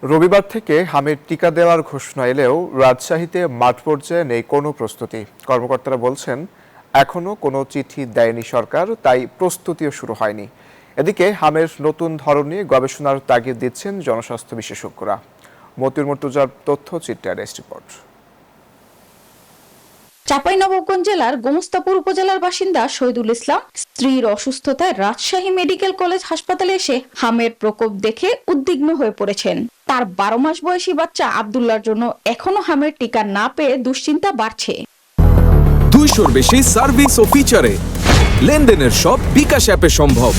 রবিবার থেকে হামের টিকা দেওয়ার ঘোষণা এলেও রাজশাহীতে মাঠ পর্যায়ে নেই কোনো প্রস্তুতি। কর্মকর্তারা বলছেন এখনো কোনো চিঠি দেয়নি সরকার, তাই প্রস্তুতিও শুরু হয়নি। এদিকে হামের নতুন ধরন নিয়ে গবেষণার তাগিদ দিচ্ছেন জনস্বাস্থ্য বিশেষজ্ঞরা। মতিউর মুর্তজার তথ্য চিত্রে ডেস্ক রিপোর্ট। চাঁপাইনবাবগঞ্জ জেলার গোমস্তাপুর উপজেলার বাসিন্দা শহীদুল ইসলাম স্ত্রীর অসুস্থতায় রাজশাহী মেডিকেল কলেজ হাসপাতালে এসে হামের প্রকোপ দেখে উদ্বিগ্ন হয়ে পড়েছেন। তার 12 মাস বয়সী বাচ্চা আব্দুল্লাহর জন্য এখনো হামের টিকা না পেয়ে দুশ্চিন্তা বাড়ছে। 200-র বেশি সার্ভিস ও ফিচারে লেনদেনের সব বিকাশ অ্যাপে সম্ভব।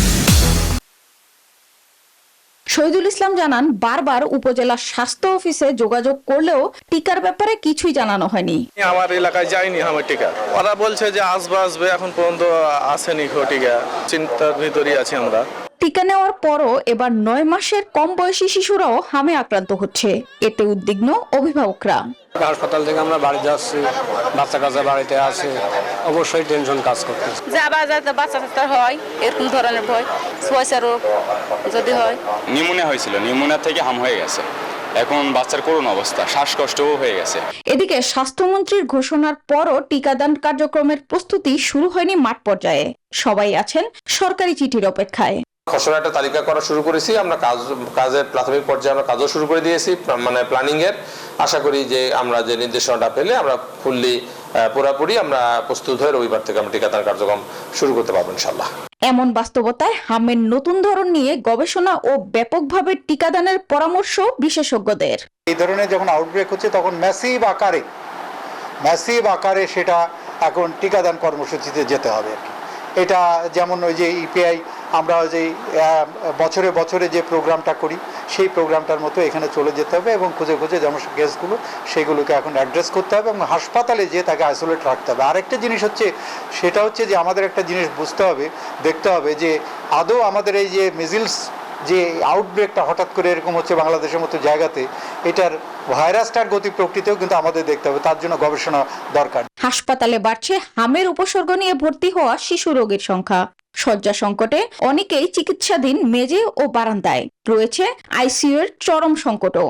শহীদুল ইসলাম জানান, বারবার উপজেলা স্বাস্থ্য অফিসে যোগাযোগ করলেও টিকার ব্যাপারে কিছুই জানানো হয়নি। আমার এলাকায় যায়নি আমার টিকা, ওরা বলছে যে আসবে, এখন পর্যন্ত আসেনি টিকা। চিন্তার ভিতরেই আছি আমরা। টিকা নেওয়ার পরও এবার 9 মাসের কম বয়সী শিশুরাও হামে আক্রান্ত হচ্ছে, এতে উদ্বিগ্ন অভিভাবকরা। হাসপাতাল থেকে আমরা বাড়ি যাচ্ছি, বাচ্চা কাচ্চা বাড়িতে আছে, অবশ্যই টেনশন কাজ করতেছে। যাতে বাচ্চা কাচ্চা হয় এরকম ধরনের ভয়, সোয়াইসা রোগ যদি হয়। নিউমোনিয়া হয়েছিল, নিউমোনিয়া থেকে হাম হয়ে গেছে, এখন বাচ্চার করুণ অবস্থা, শ্বাসকষ্টও হয়ে গেছে। এদিকে স্বাস্থ্যমন্ত্রীর ঘোষণার পরও টিকাদান কার্যক্রমের প্রস্তুতি শুরু হয়নি মাঠ পর্যায়ে। সবাই আছেন সরকারি চিঠির অপেক্ষায়। খসড়া একটা তালিকা করা শুরু করেছি আমরা, কাজের প্রাথমিক পর্যায়ে আমরা কাজও শুরু করে দিয়েছি, মানে প্ল্যানিং এর। আশা করি যে আমরা যে নির্দেশনাটা পেলে আমরা পুরোপুরি আমরা প্রস্তুত হয়ে রবিবার থেকে আমরা টিকাদান কার্যক্রম শুরু করতে পারবো ইনশাআল্লাহ। এমন বাস্তবতায় হামের নতুন ধরন নিয়ে গবেষণা ও ব্যাপকভাবে টিকাদানের পরামর্শ বিশেষজ্ঞদের। এই ধরনের যখন আউটব্রেক হচ্ছে তখন ম্যাসিভ আকারে সেটা এখন টিকাদান কর্মসূচিতে যেতে হবে আর কি। এটা যেমন ওই যে ইপিআই আমরা যে বছরে যে প্রোগ্রামটা করি সেই প্রোগ্রামটার মতো এখানে চলে যেতে হবে এবং খুঁজে যেমন কেসগুলো সেগুলোকে এখন অ্যাড্রেস করতে হবে এবং হাসপাতালে যে তাকে আইসোলেট রাখতে হবে। আরেকটা জিনিস হচ্ছে, সেটা হচ্ছে যে আমাদের একটা জিনিস দেখতে হবে যে আদৌ আমাদের এই যে মিজিলস যে আউটব্রেকটা হঠাৎ করে এরকম হচ্ছে বাংলাদেশের মতো জায়গাতে, এটার ভাইরাসটার গতি প্রকৃতিও কিন্তু আমাদের দেখতে হবে, তার জন্য গবেষণা দরকার। হাসপাতালে বাড়ছে হামের উপসর্গ নিয়ে ভর্তি হওয়া শিশু রোগীর সংখ্যা। শয্যা সংকটে অনেকেই চিকিৎসাধীন মেঝে ও বারান্দায়, রয়েছে আইসিইউ এর চরম সংকটও।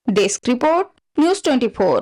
Desk report, news 24।